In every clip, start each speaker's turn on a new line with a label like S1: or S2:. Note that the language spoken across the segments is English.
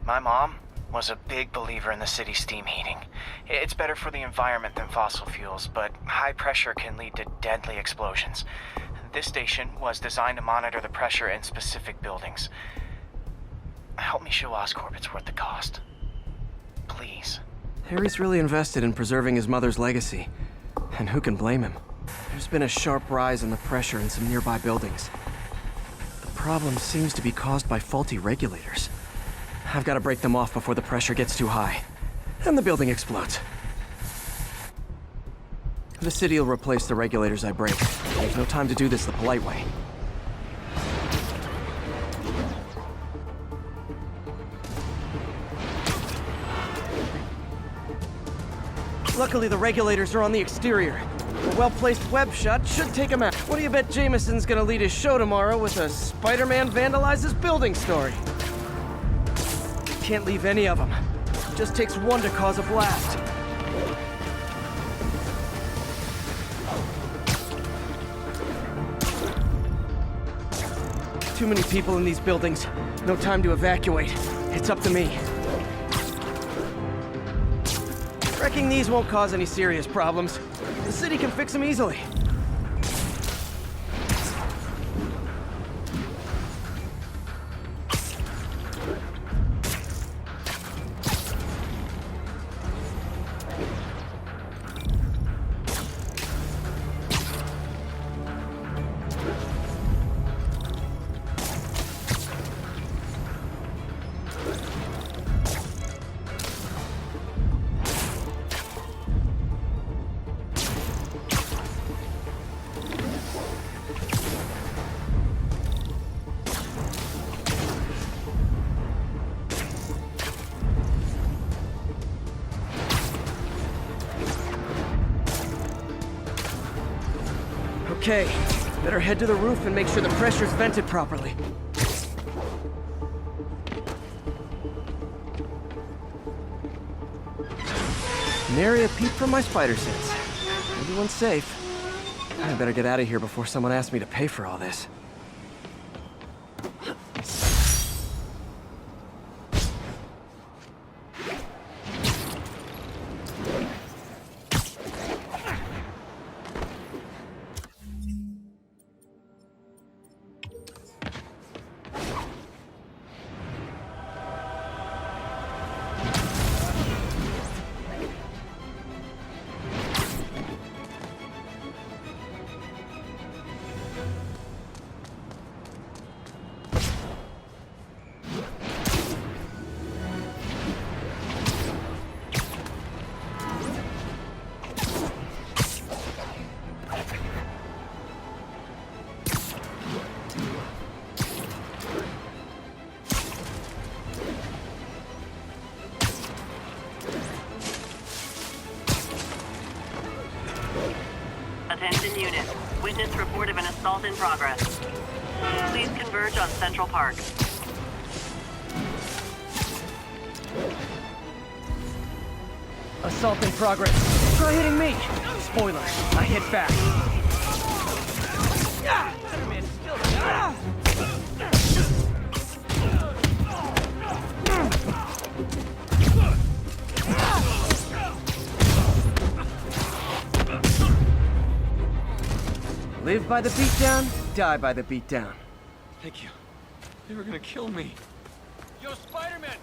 S1: My mom was a big believer in the city's steam heating. It's better for the environment than fossil fuels, but high pressure can lead to deadly explosions. This station was designed to monitor the pressure in specific buildings. Help me show Oscorp it's worth the cost. Please.
S2: Harry's really invested in preserving his mother's legacy. And who can blame him? There's been a sharp rise in the pressure in some nearby buildings. The problem seems to be caused by faulty regulators. I've got to break them off before the pressure gets too high. And the building explodes. The city will replace the regulators I break. There's no time to do this the polite way. Luckily, the regulators are on the exterior. A well-placed web shot should take him out. What do you bet Jameson's gonna lead his show tomorrow with a Spider-Man vandalizes building story? Can't leave any of them. Just takes one to cause a blast. Too many people in these buildings. No time to evacuate. It's up to me. Wrecking these won't cause any serious problems. The city can fix them easily. Okay, better head to the roof and make sure the pressure's vented properly. Nary a peep from my spider sense. Everyone's safe. I better get out of here before someone asks me to pay for all this.
S3: Attention unit. Witness report of an assault in progress. Please converge on Central Park.
S2: Assault in progress. Try hitting me. Spoiler, I hit back. Live by the beatdown, die by the beatdown.
S4: Thank you. They were gonna kill me.
S5: Yo, Spider-Man!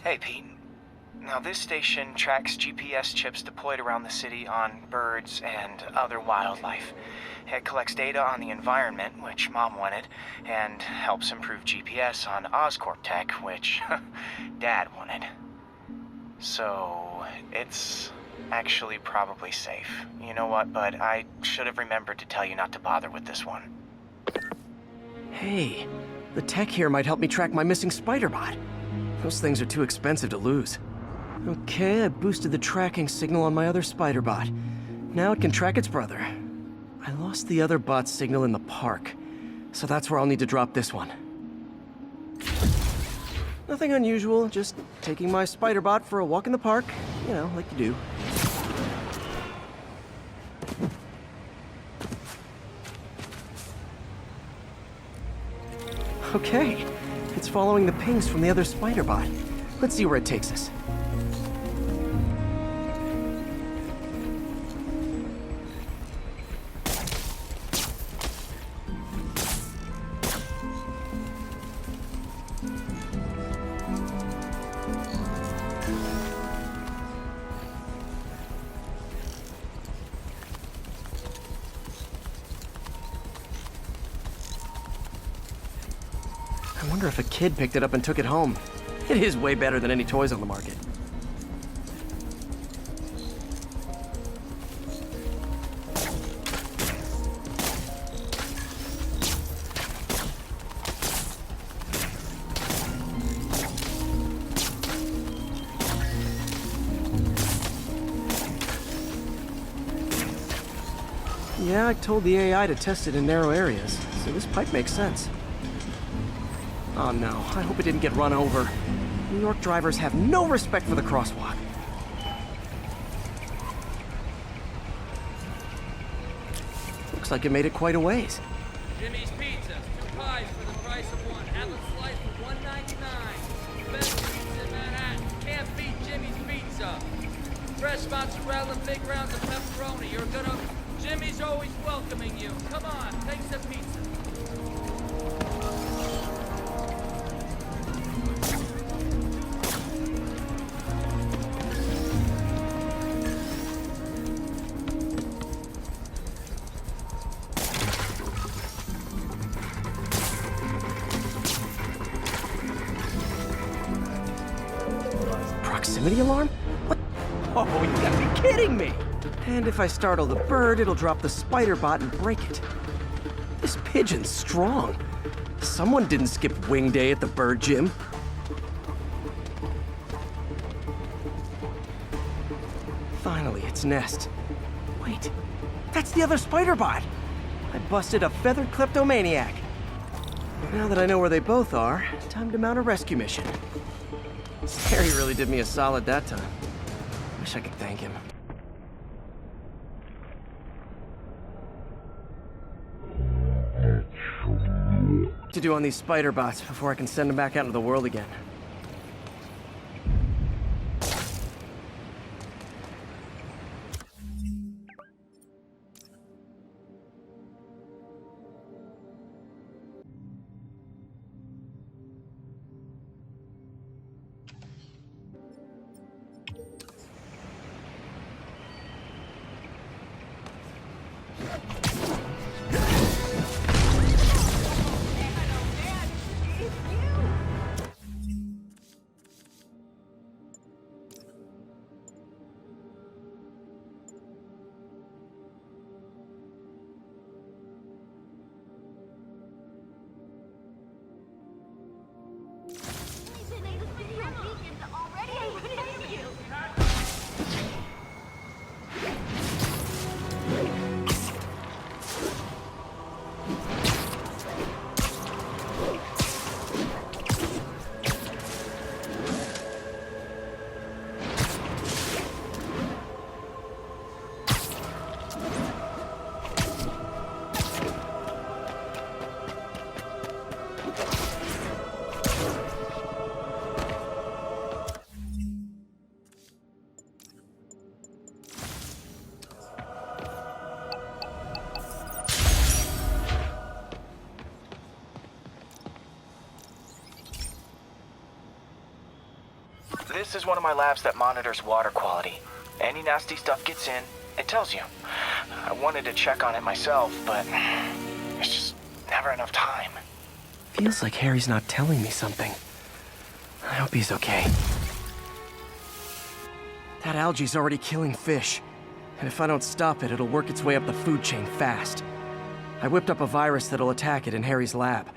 S1: Hey, Pete. Now, this station tracks GPS chips deployed around the city on birds and other wildlife. It collects data on the environment, which Mom wanted, and helps improve GPS on Oscorp tech, which Dad wanted. So, it's actually probably safe. You know what, bud? I should have remembered to tell you not to bother with this one.
S2: Hey, the tech here might help me track my missing spider bot. Those things are too expensive to lose. Okay, I boosted the tracking signal on my other spider bot. Now it can track its brother. I lost the other bot's signal in the park, so that's where I'll need to drop this one. Nothing unusual, just taking my spider bot for a walk in the park, you know, like you do. Okay, it's following the pings from the other spider bot. Let's see where it takes us. I wonder if a kid picked it up and took it home. It is way better than any toys on the market. Yeah, I told the AI to test it in narrow areas, so this pipe makes sense. Oh no, I hope it didn't get run over. New York drivers have no respect for the crosswalk. Looks like it made it quite a ways.
S5: Jimmy's Pizza, 2 pies for the price of 1. Have a slice for $1.99. Best pizza in Manhattan. Can't beat Jimmy's Pizza. Fresh mozzarella, big rounds of pepperoni. You're gonna... Jimmy's always welcoming you. Come on, take some pizza.
S2: Proximity alarm? What? Oh, you gotta be kidding me! And if I startle the bird, it'll drop the spider bot and break it. This pigeon's strong. Someone didn't skip wing day at the bird gym. Finally, its nest. Wait, that's the other spider bot! I busted a feathered kleptomaniac. Now that I know where they both are, time to mount a rescue mission. Harry really did me a solid that time. Wish I could thank him. What to do on these spider bots before I can send them back out into the world again.
S1: This is one of my labs that monitors water quality. Any nasty stuff gets in, it tells you. I wanted to check on it myself, but there's just never enough time.
S2: Feels like Harry's not telling me something. I hope he's okay. That algae's already killing fish. And if I don't stop it, it'll work its way up the food chain fast. I whipped up a virus that'll attack it in Harry's lab.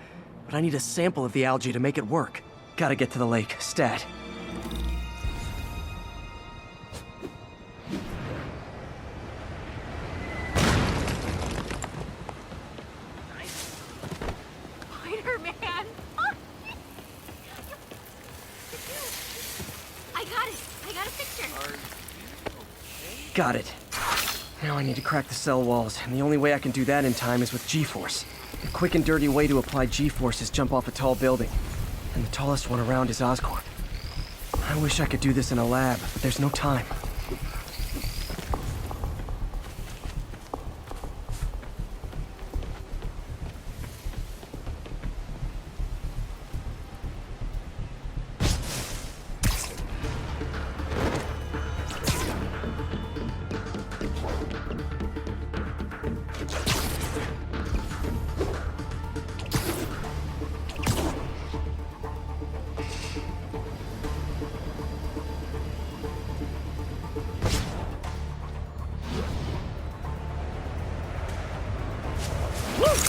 S2: But I need a sample of the algae to make it work. Gotta get to the lake, stat. Got it. Now I need to crack the cell walls, and the only way I can do that in time is with G-force. The quick and dirty way to apply G-force is jump off a tall building, and the tallest one around is Oscorp. I wish I could do this in a lab, but there's no time.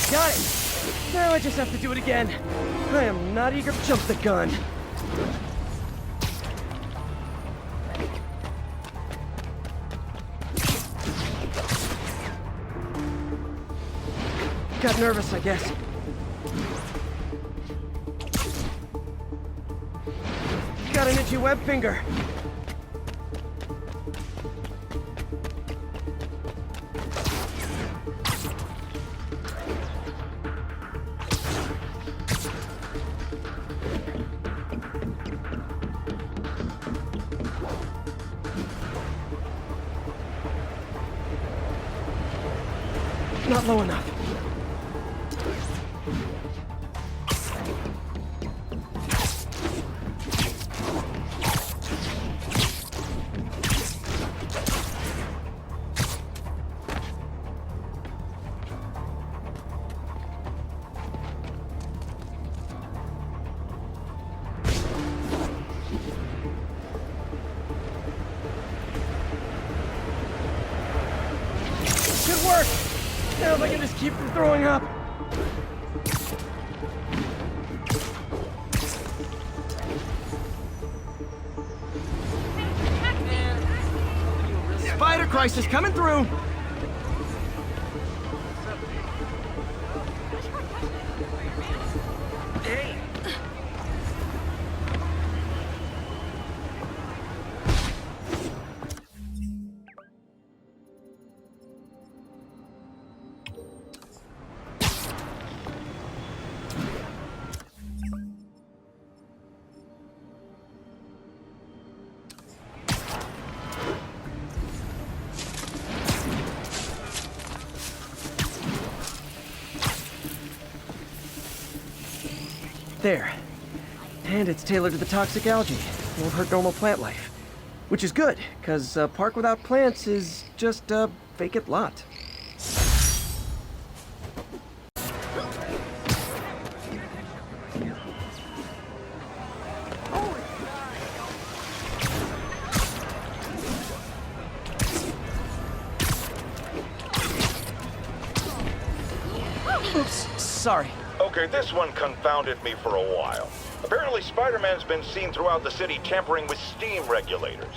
S2: Got it! Now I just have to do it again. I am not eager to jump the gun. Got nervous, I guess. Got an itchy web finger. Not low enough. Good work! Now if I can just keep from throwing up. Spider crisis coming through! There. And it's tailored to the toxic algae. It won't hurt normal plant life. Which is good, because a park without plants is just a vacant lot. Oops, sorry.
S6: Okay, this one confounded me for a while. Apparently, Spider-Man's been seen throughout the city tampering with steam regulators.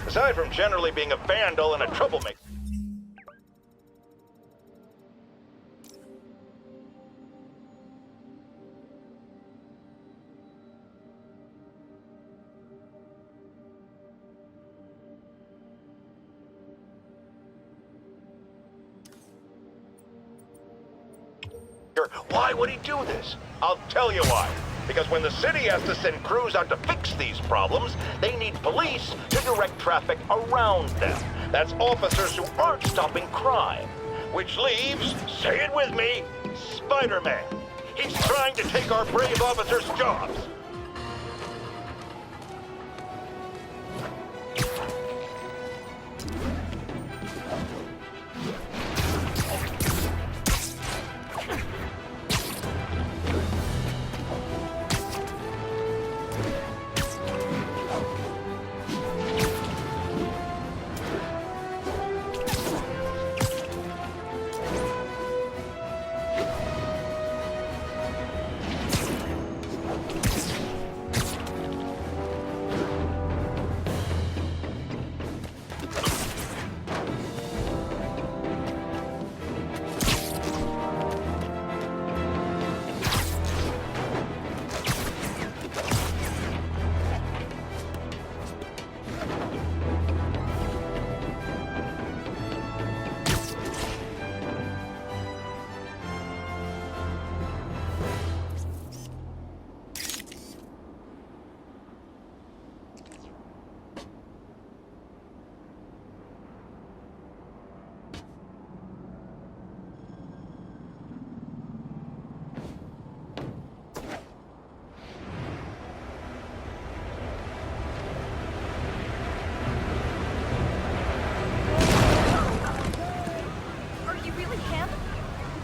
S6: Aside from generally being a vandal and a troublemaker. Why would he do this? I'll tell you why. Because when the city has to send crews out to fix these problems, they need police to direct traffic around them. That's officers who aren't stopping crime. Which leaves, say it with me, Spider-Man. He's trying to take our brave officers' jobs.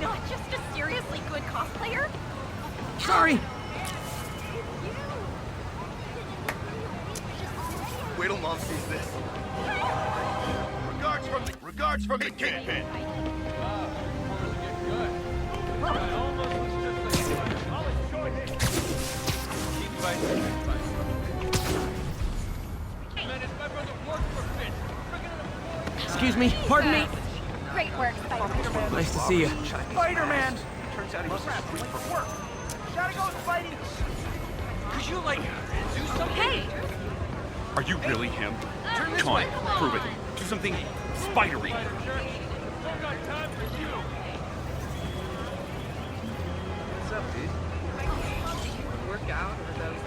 S7: not just a seriously good cosplayer?
S2: Sorry!
S8: Wait till Mom sees this. Regards from the kingpin.
S2: Excuse me, pardon me.
S7: Great work, Spider-Man.
S2: Nice to see you.
S8: Spider-Man! Turns out he was late for work. Gotta go, Spidey!
S4: Could you, like, do something?
S7: Hey!
S9: Are you really him? Come on, prove it. Do something spidery.
S4: Don't got time for you.
S10: What's up, dude? Work out or those?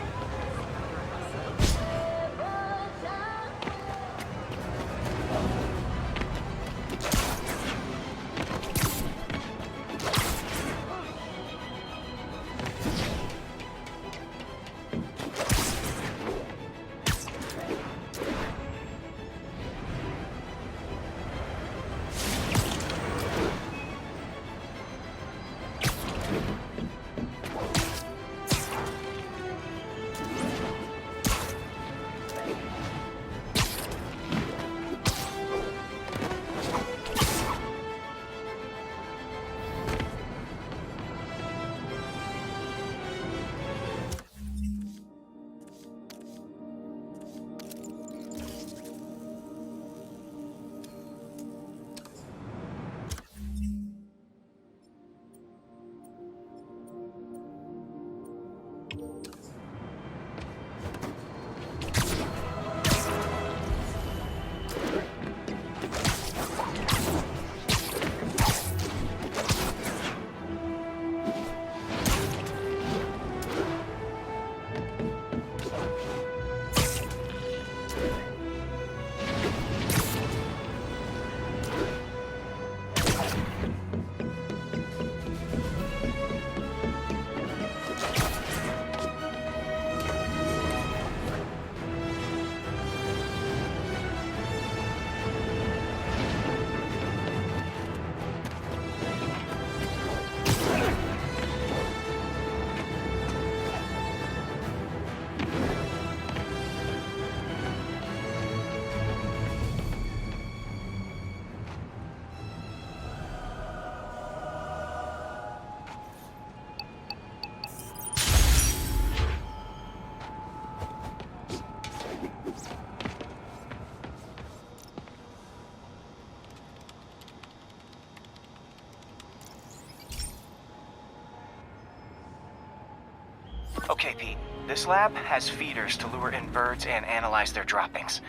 S1: Okay, Pete. This lab has feeders to lure in birds and analyze their droppings.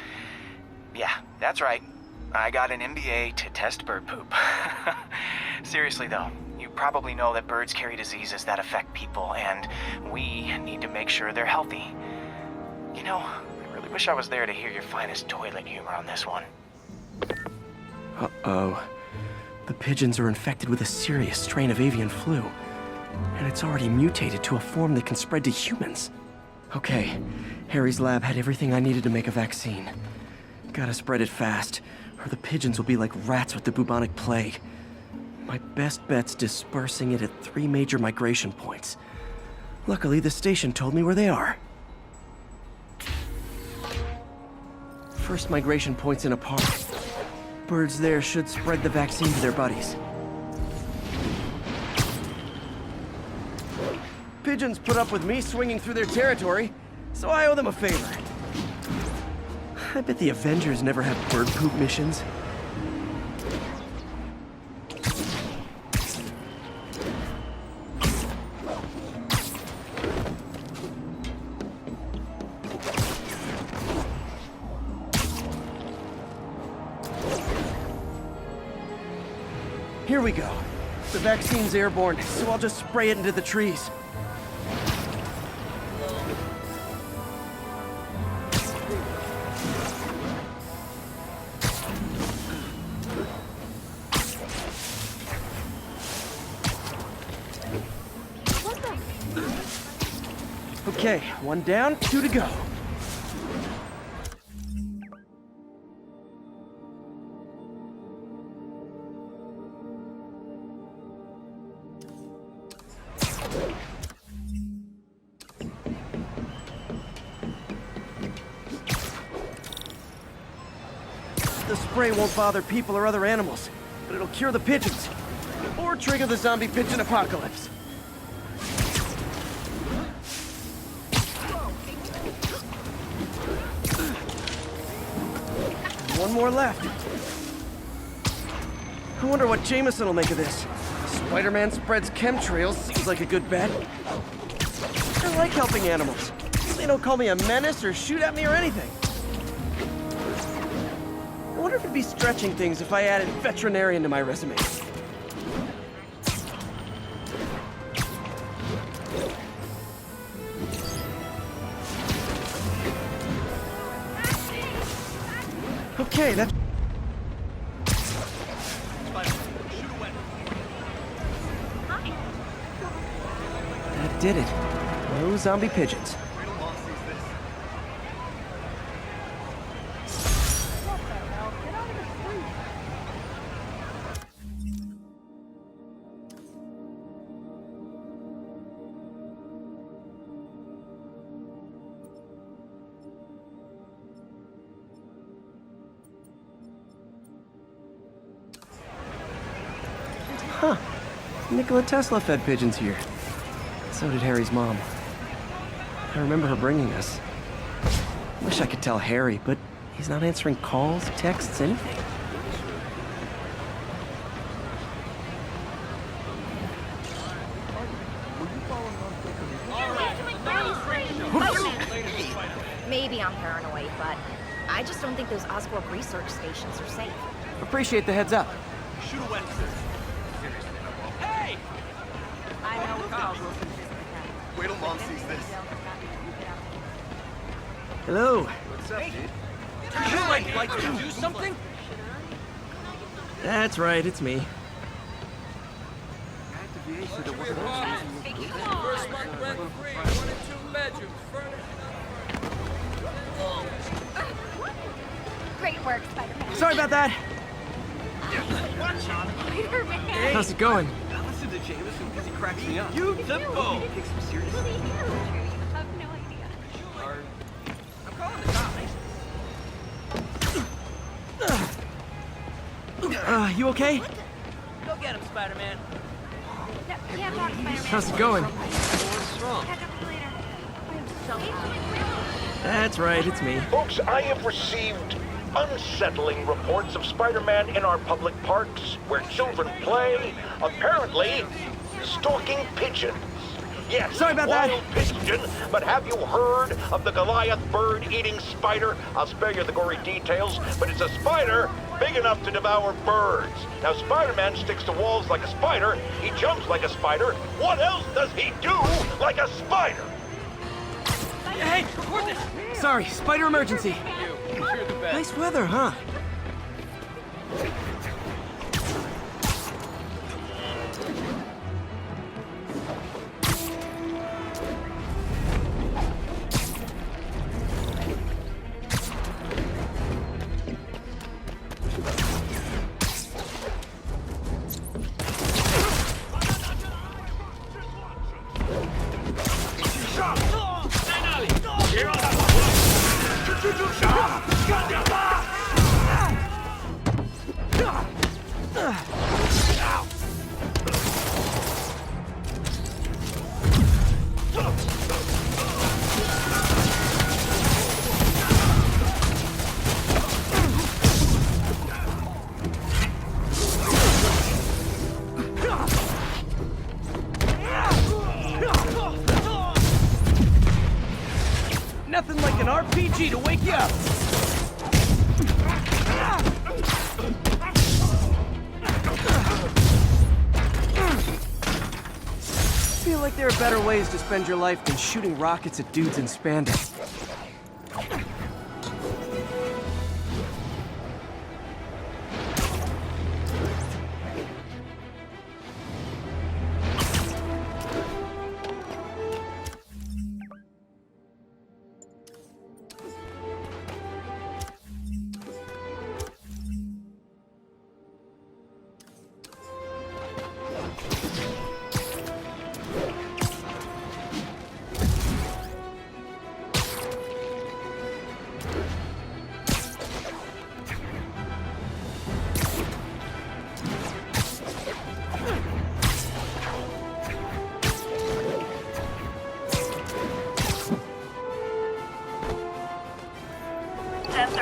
S1: Yeah, that's right. I got an MBA to test bird poop. Seriously though, you probably know that birds carry diseases that affect people, and we need to make sure they're healthy. You know, I really wish I was there to hear your finest toilet humor on this one.
S2: Uh-oh. The pigeons are infected with a serious strain of avian flu. And it's already mutated to a form that can spread to humans. Okay, Harry's lab had everything I needed to make a vaccine. Gotta spread it fast, or the pigeons will be like rats with the bubonic plague. My best bet's dispersing it at 3 major migration points. Luckily, the station told me where they are. First migration point's in a park. Birds there should spread the vaccine to their buddies. Pigeons put up with me swinging through their territory, so I owe them a favor. I bet the Avengers never have bird poop missions. Here we go. The vaccine's airborne, so I'll just spray it into the trees. Okay, 1 down, 2 to go. The spray won't bother people or other animals, but it'll cure the pigeons. Or trigger the zombie pigeon apocalypse. One more left. I wonder what Jameson will make of this. Spider-Man spreads chemtrails, seems like a good bet. I like helping animals. They don't call me a menace or shoot at me or anything. I wonder if it'd be stretching things if I added veterinarian to my resume. Okay, that did it. No zombie pigeons. Huh. Nikola Tesla fed pigeons here. So did Harry's mom. I remember her bringing us. Wish I could tell Harry, but he's not answering calls, texts, anything.
S7: Maybe I'm paranoid, but I just don't think those Oscorp research stations are safe.
S2: Appreciate the heads up.
S4: Shoot away. Hey!
S10: I know Carl's listening.
S4: Wait till Mom sees this.
S2: Hello.
S4: What's up, dude? Would you like to do something?
S2: That's right, it's me.
S5: First month rent free, 1 and 2 bedrooms, furnished.
S7: Great work, Spider-Man.
S2: Sorry about that.
S7: Spider-Man.
S2: How's it going?
S4: Listen to Jameson because he cracks me up. Beautiful! He takes him seriously.
S7: I have no idea.
S10: I'm calling the cops.
S2: You okay?
S10: Go get him, Spider-Man.
S7: No, can't talk, Spider-Man.
S2: How's it going?
S4: What's wrong?
S7: Catch up with you later. I'm so
S2: That's right, it's me.
S6: Folks, I have received unsettling reports of Spider-Man in our public parks, where children play, apparently stalking pigeons. Yes,
S2: Sorry about that.
S6: wild pigeon, but have you heard of the Goliath bird-eating spider? I'll spare you the gory details, but it's a spider big enough to devour birds. Now, Spider-Man sticks to walls like a spider, he jumps like a spider. What else does he do like a spider?
S2: Hey!
S10: Report this!
S2: Sorry, spider emergency.
S4: You're the best.
S2: Nice weather, huh? Nothing like an RPG to wake you up. I feel like there are better ways to spend your life than shooting rockets at dudes in spandex.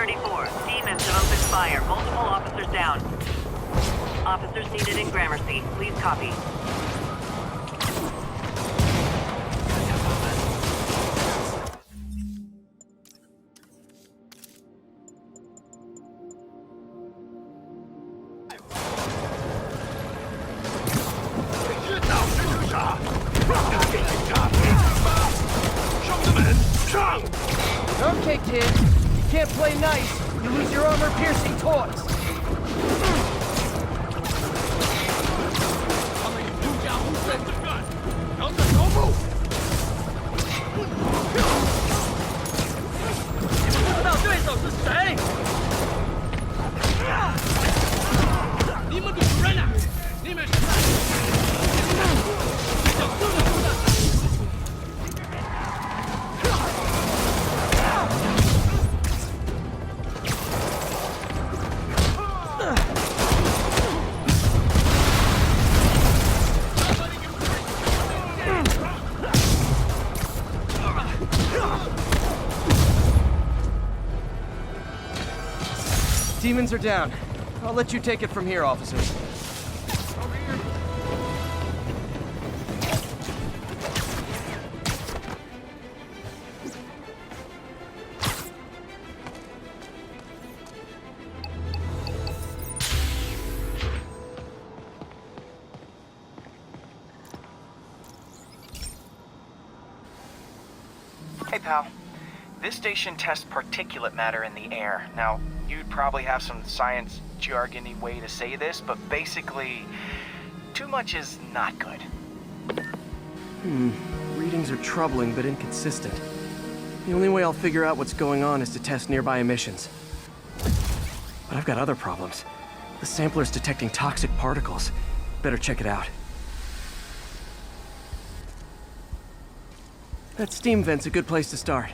S3: 34. Demons have opened fire. Multiple officers down. Officers needed in Gramercy. Please copy.
S10: Okay, kid. You can't play nice. You lose your armor-piercing toys. Demons are down. I'll let you take it from here, officers.
S1: Hey, pal. This station tests particulate matter in the air. Now, you'd probably have some science jargony way to say this, but basically, too much is not good.
S2: Readings are troubling but inconsistent. The only way I'll figure out what's going on is to test nearby emissions. But I've got other problems. The sampler's detecting toxic particles. Better check it out. That steam vent's a good place to start.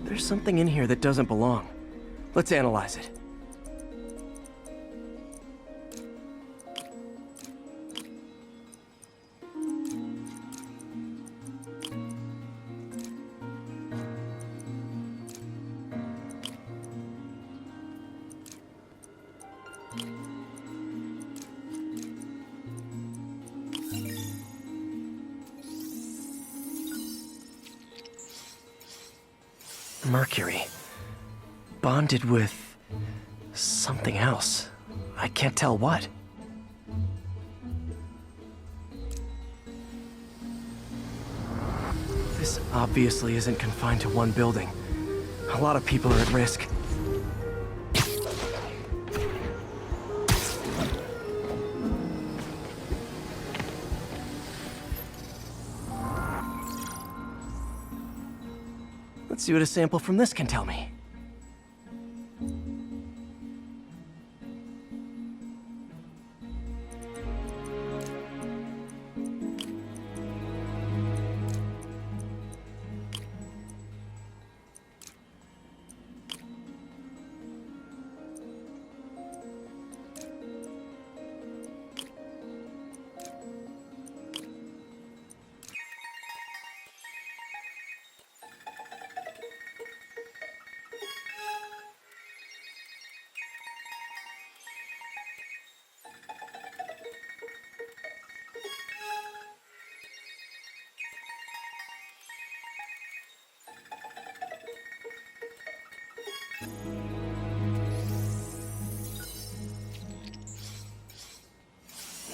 S2: There's something in here that doesn't belong. Let's analyze it. Mercury. Bonded with something else. I can't tell what. This obviously isn't confined to one building. A lot of people are at risk. Let's see what a sample from this can tell me.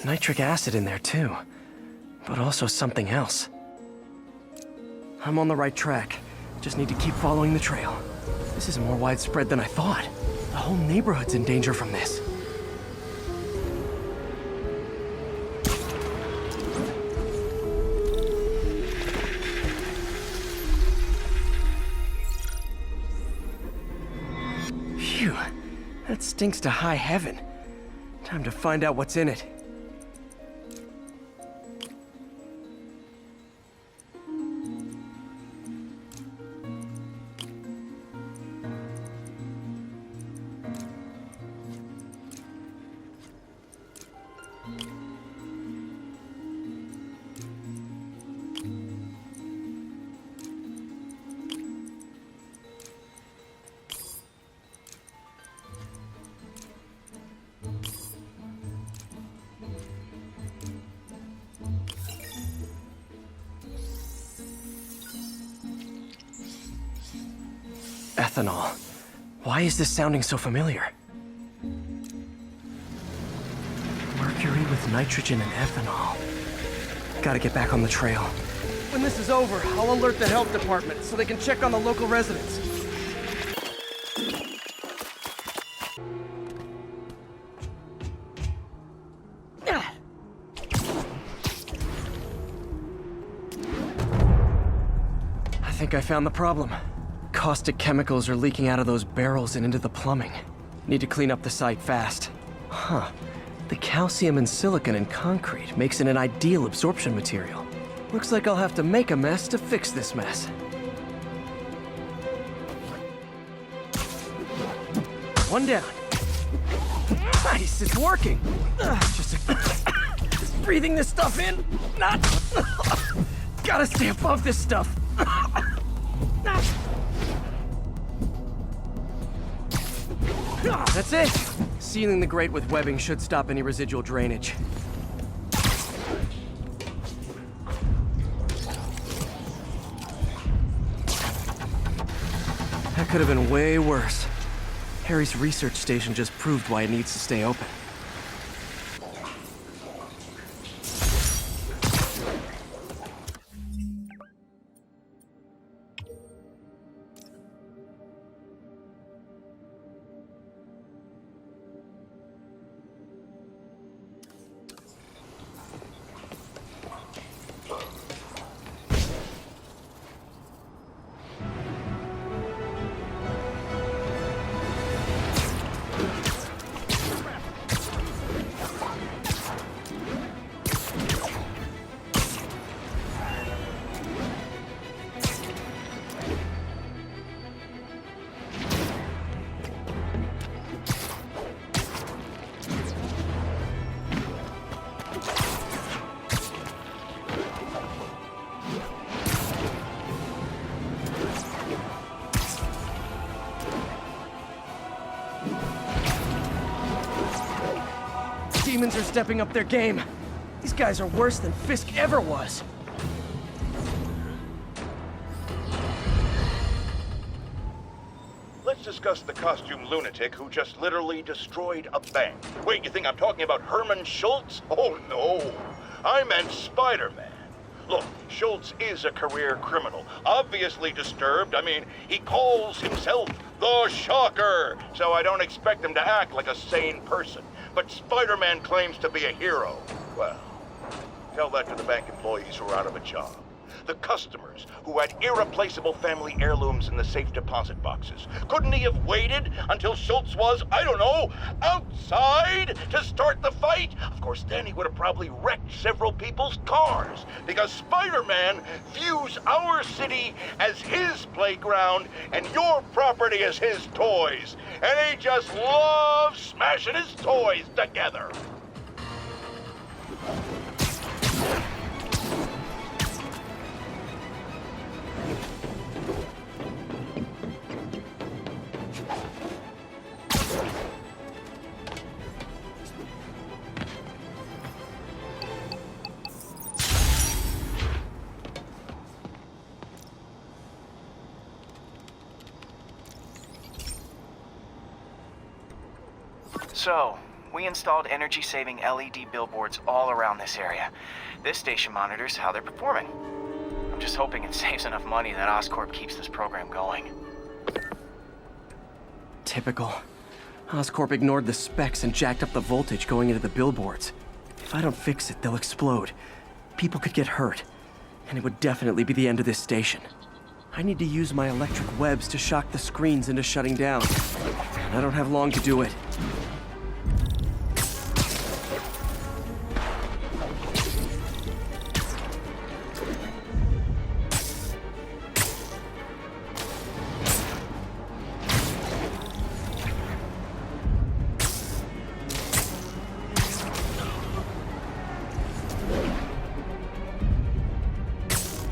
S2: Nitric acid in there too, but also something else. I'm on the right track. Just need to keep following the trail. This is more widespread than I thought. The whole neighborhood's in danger from this. Phew, that stinks to high heaven. Time to find out what's in it. Ethanol. Why is this sounding so familiar? Mercury with nitrogen and ethanol. Gotta get back on the trail.
S10: When this is over, I'll alert the health department so they can check on the local residents.
S2: I think I found the problem. Caustic chemicals are leaking out of those barrels and into the plumbing. Need to clean up the site fast. Huh. The calcium and silicon in concrete makes it an ideal absorption material. Looks like I'll have to make a mess to fix this mess. One down. Nice, it's working. Just breathing this stuff in. Not. Gotta stay above this stuff. That's it. Sealing the grate with webbing should stop any residual drainage. That could have been way worse. Harry's research station just proved why it needs to stay open. Demons are stepping up their game. These guys are worse than Fisk ever was.
S6: Let's discuss the costume lunatic who just literally destroyed a bank. Wait, you think I'm talking about Herman Schultz? Oh, no. I meant Spider-Man. Look, Schultz is a career criminal, obviously disturbed. I mean, he calls himself the Shocker, so I don't expect him to act like a sane person. But Spider-Man claims to be a hero. Well, tell that to the bank employees who are out of a job. The customers who had irreplaceable family heirlooms in the safe deposit boxes. Couldn't he have waited until Schultz was, I don't know, outside to start the fight? Of course, then he would have probably wrecked several people's cars, because Spider-Man views our city as his playground and your property as his toys. And he just loves smashing his toys together.
S1: So, we installed energy-saving LED billboards all around this area. This station monitors how they're performing. I'm just hoping it saves enough money that Oscorp keeps this program going.
S2: Typical. Oscorp ignored the specs and jacked up the voltage going into the billboards. If I don't fix it, they'll explode. People could get hurt. And it would definitely be the end of this station. I need to use my electric webs to shock the screens into shutting down. And I don't have long to do it.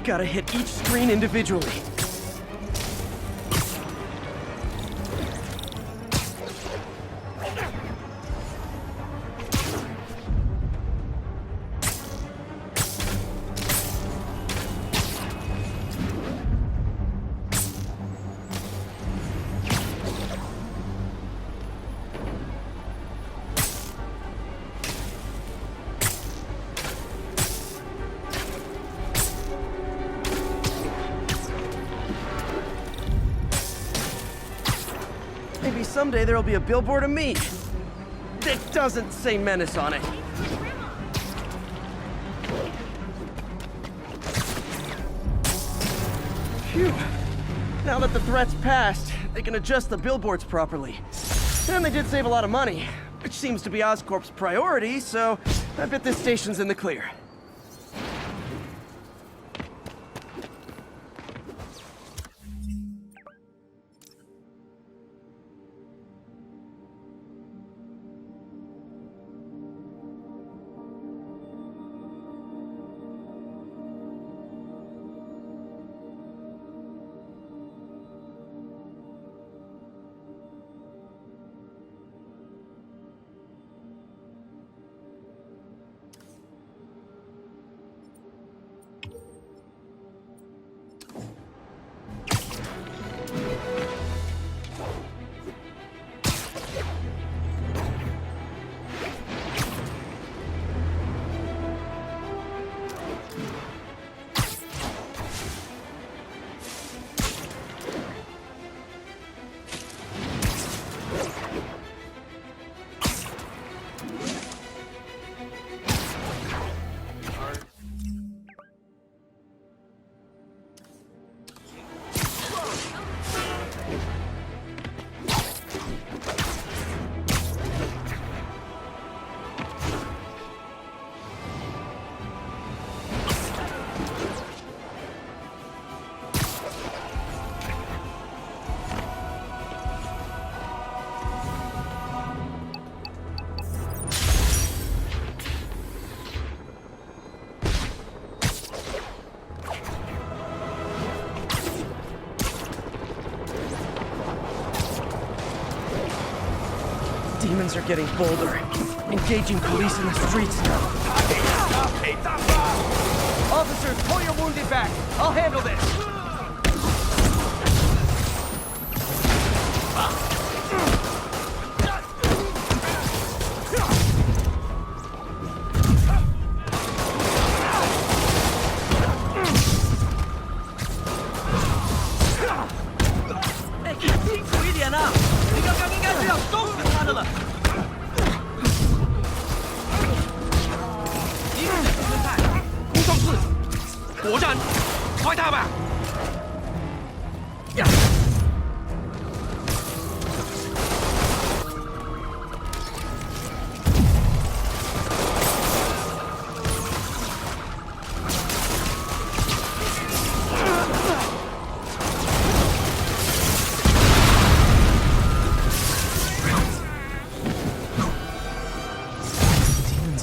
S2: Gotta hit each screen individually. Maybe someday there'll be a billboard of me. That doesn't say menace on it. Phew. Now that the threat's passed, they can adjust the billboards properly. And they did save a lot of money, which seems to be Oscorp's priority, so I bet this station's in the clear. Demons are getting bolder, engaging police in the streets now.
S8: Officers, pull your wounded back. I'll handle this.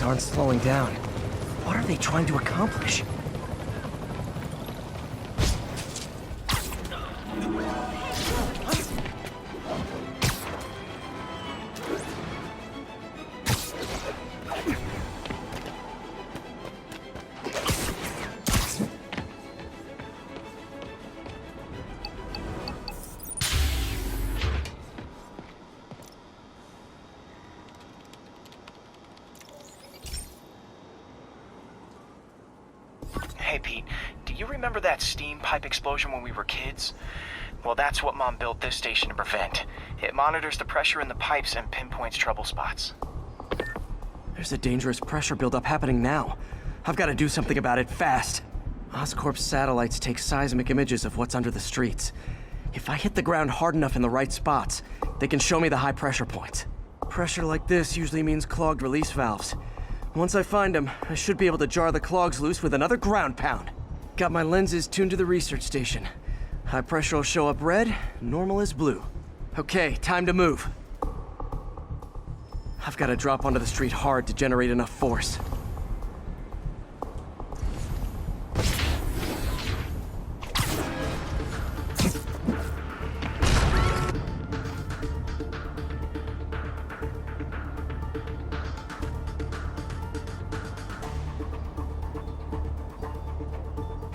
S2: Aren't slowing down. What are they trying to accomplish?
S1: Hey, Pete, do you remember that steam pipe explosion when we were kids? Well, that's what Mom built this station to prevent. It monitors the pressure in the pipes and pinpoints trouble spots.
S2: There's a dangerous pressure buildup happening now. I've got to do something about it fast. Oscorp's satellites take seismic images of what's under the streets. If I hit the ground hard enough in the right spots, they can show me the high pressure points. Pressure like this usually means clogged release valves. Once I find them, I should be able to jar the clogs loose with another ground pound. Got my lenses tuned to the research station. High pressure will show up red, normal is blue. Okay, time to move. I've got to drop onto the street hard to generate enough force.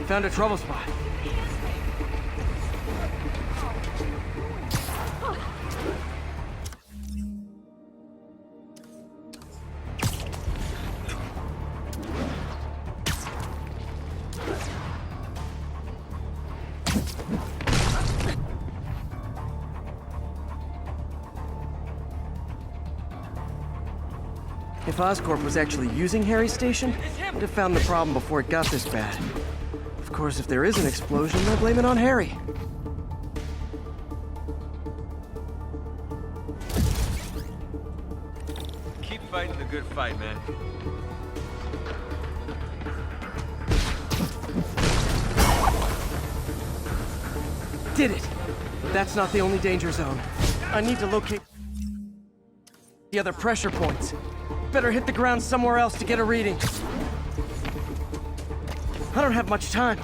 S2: Found a trouble spot. If Oscorp was actually using Harry's station, we'd have found the problem before it got this bad. Of course, if there is an explosion, they'll blame it on Harry.
S4: Keep fighting the good fight, man.
S2: Did it! But that's not the only danger zone. I need to locate the other pressure points. Better hit the ground somewhere else to get a reading. I don't have much time.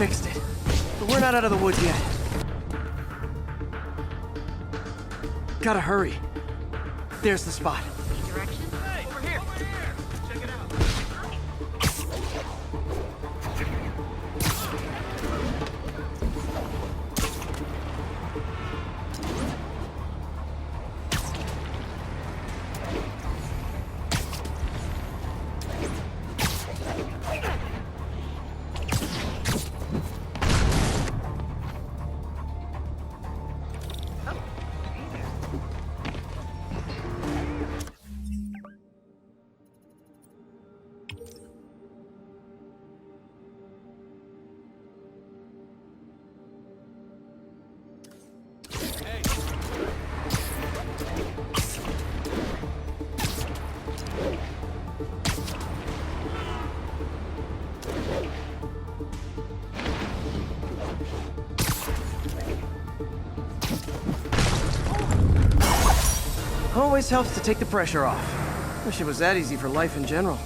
S2: Fixed it. But we're not out of the woods yet. Gotta hurry. There's the spot.
S10: Direction?
S4: Hey, over here! Check it out.
S2: Always helps to take the pressure off. Wish it was that easy for life in general.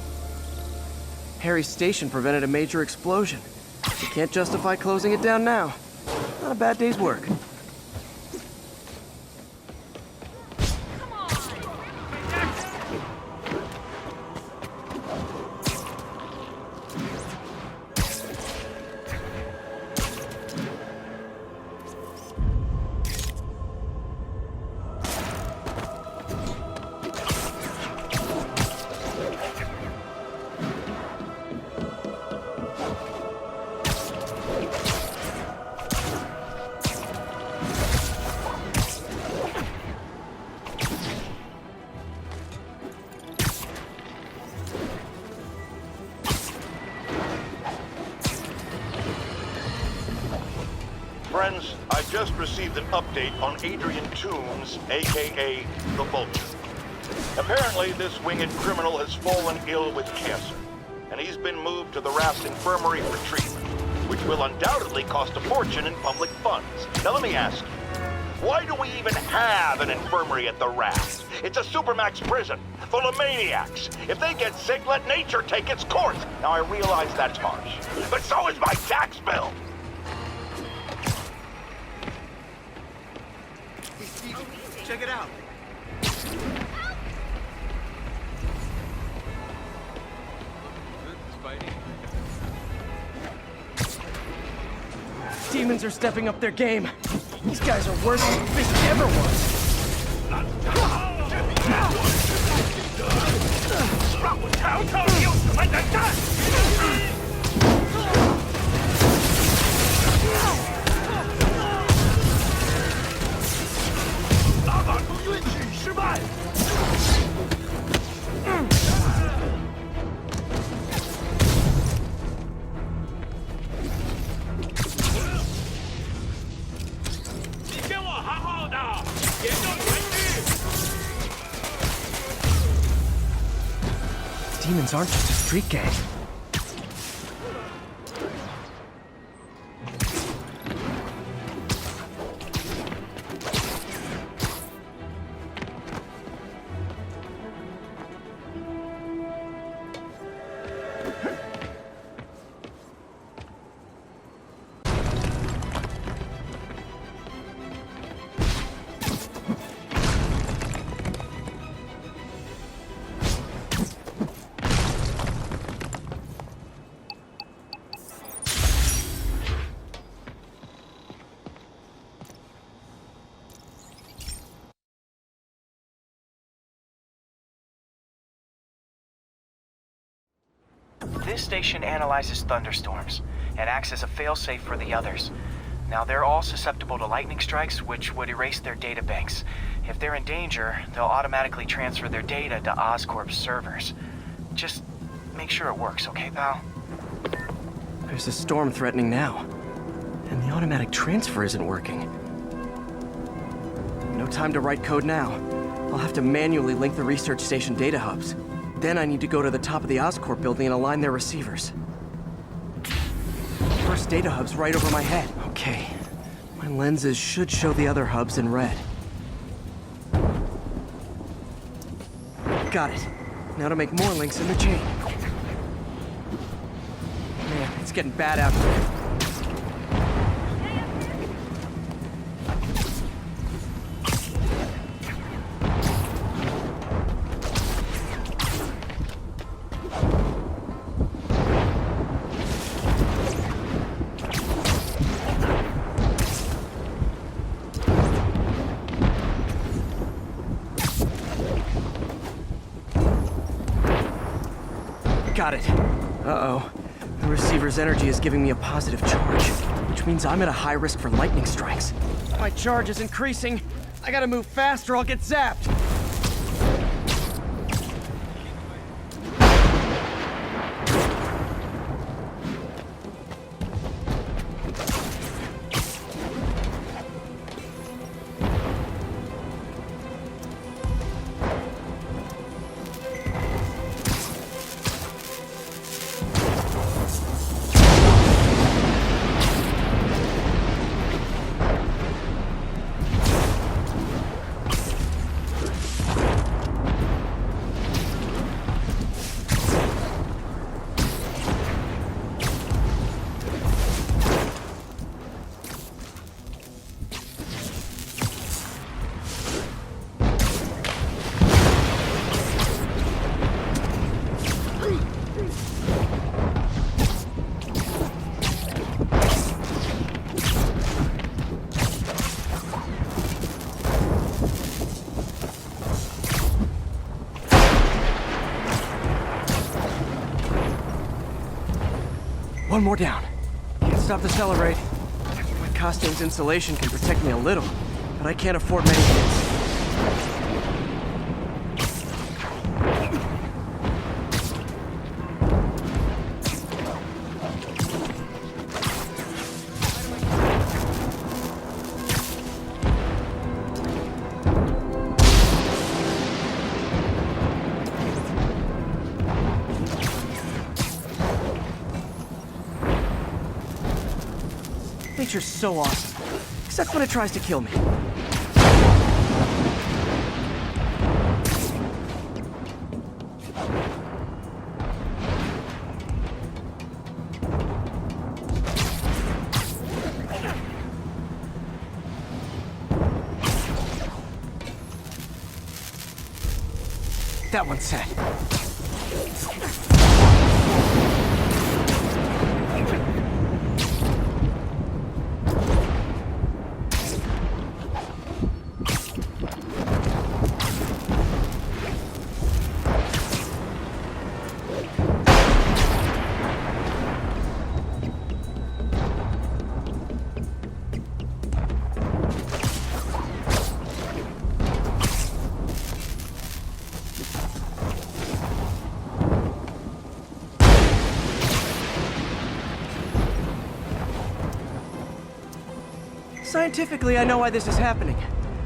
S2: Harry's station prevented a major explosion. You can't justify closing it down now. Not a bad day's work.
S6: Friends, I've just received an update on Adrian Toombs, aka the Vulture. Apparently, this winged criminal has fallen ill with cancer, and he's been moved to the Raft Infirmary for treatment, which will undoubtedly cost a fortune in public funds. Now let me ask you, why do we even have an infirmary at the Raft? It's a supermax prison, full of maniacs. If they get sick, let nature take its course. Now I realize that's harsh, but so is my tax bill.
S4: Check it out. Good fighting.
S2: Demons are stepping up their game. These guys are worse than Fist ever was. Demons aren't just a street gang.
S1: this station analyzes thunderstorms and acts as a failsafe for the others. Now, they're all susceptible to lightning strikes, which would erase their data banks. If they're in danger, they'll automatically transfer their data to Oscorp's servers. Just make sure it works, okay, pal?
S2: There's a storm threatening now, and the automatic transfer isn't working. No time to write code now. I'll have to manually link the research station data hubs. Then I need to go to the top of the Oscorp building and align their receivers. First data hub's right over my head. Okay. My lenses should show the other hubs in red. Got it. Now to make more links in the chain. Man, it's getting bad out here. Got it. Uh-oh. The receiver's energy is giving me a positive charge, which means I'm at a high risk for lightning strikes. My charge is increasing. I gotta move fast or I'll get zapped. One more down. Can't stop the celebrate. My costume's insulation can protect me a little, but I can't afford many hits. Nature's so awesome, except when it tries to kill me. That one's set. Scientifically, I know why this is happening,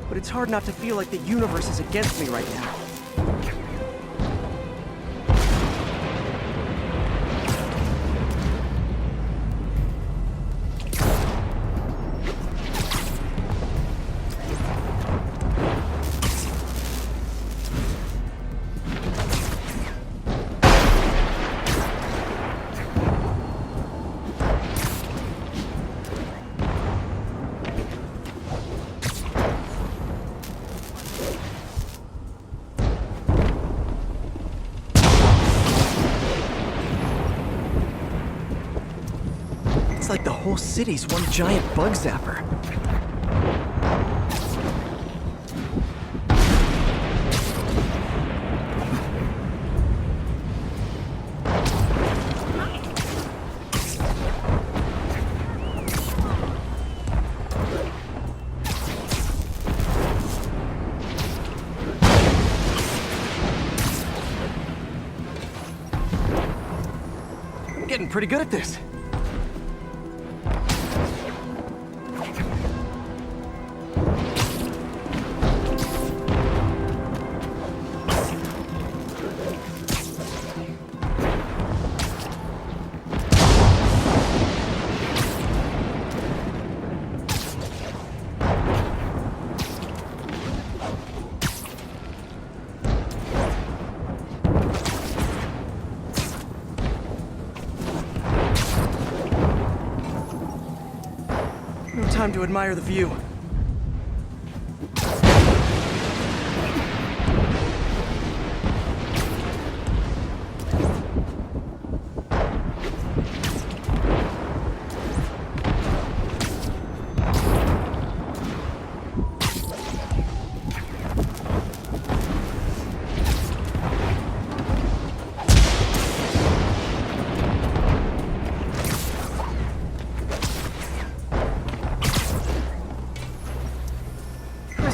S2: but it's hard not to feel like the universe is against me right now. It's like the whole city's one giant bug zapper. getting pretty good at this. No time to admire the view.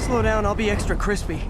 S2: Slow down, I'll be extra crispy.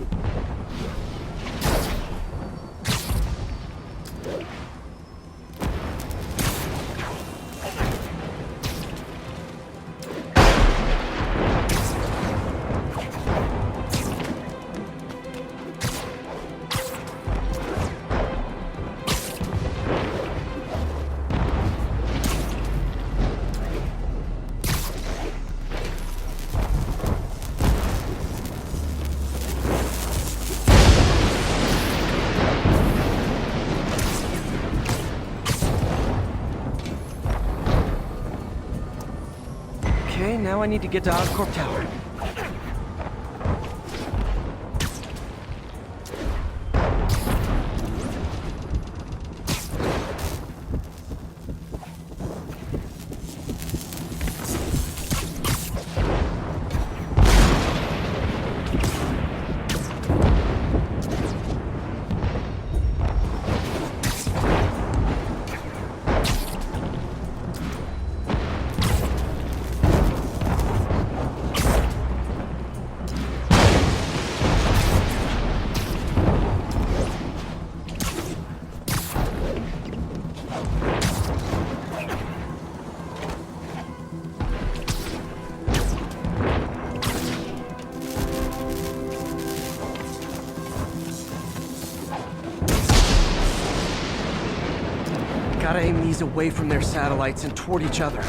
S2: Okay, now I need to get to Oscorp Tower. Gotta aim these away from their satellites and toward each other.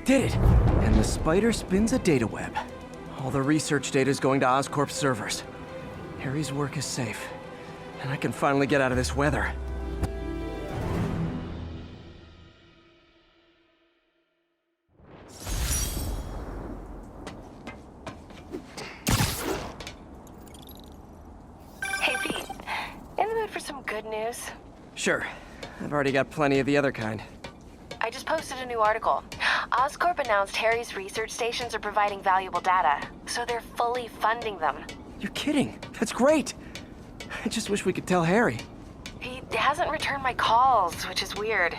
S2: Did it! And the spider spins a data web. All the research data is going to Oscorp's servers. Harry's work is safe, and I can finally get out of this weather.
S11: Hey Pete, in the mood for some good news?
S2: Sure. I've already got plenty of the other kind.
S11: I just posted a new article. Oscorp announced Harry's research stations are providing valuable data, so they're fully funding them.
S2: You're kidding. That's great. I just wish we could tell Harry.
S11: He hasn't returned my calls, which is weird.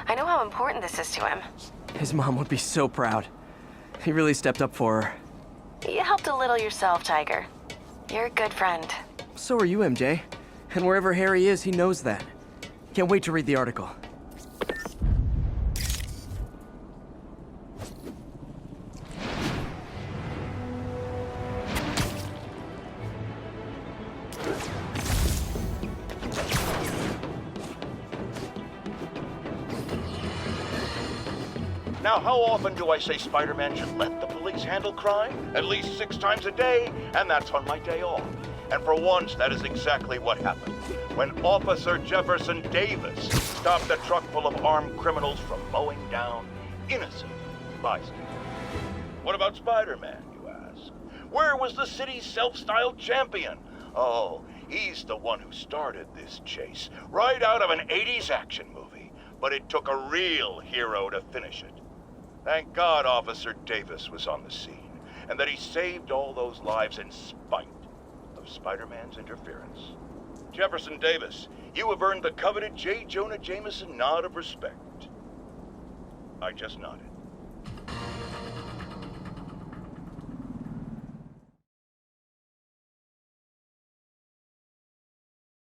S11: I know how important this is to him.
S2: His mom would be so proud. He really stepped up for her.
S11: You helped a little yourself, Tiger. You're a good friend.
S2: So are you, MJ. And wherever Harry is, he knows that. Can't wait to read the article.
S6: Now, how often do I say Spider-Man should let the police handle crime? At least 6 times a day, and that's on my day off. And for once, that is exactly what happened. When Officer Jefferson Davis stopped a truck full of armed criminals from mowing down innocent bystanders. What about Spider-Man, you ask? Where was the city's self-styled champion? Oh, he's the one who started this chase, right out of an 80s action movie. But it took a real hero to finish it. Thank God Officer Davis was on the scene, and that he saved all those lives in spite of Spider-Man's interference. Jefferson Davis, you have earned the coveted J. Jonah Jameson nod of respect. I just nodded.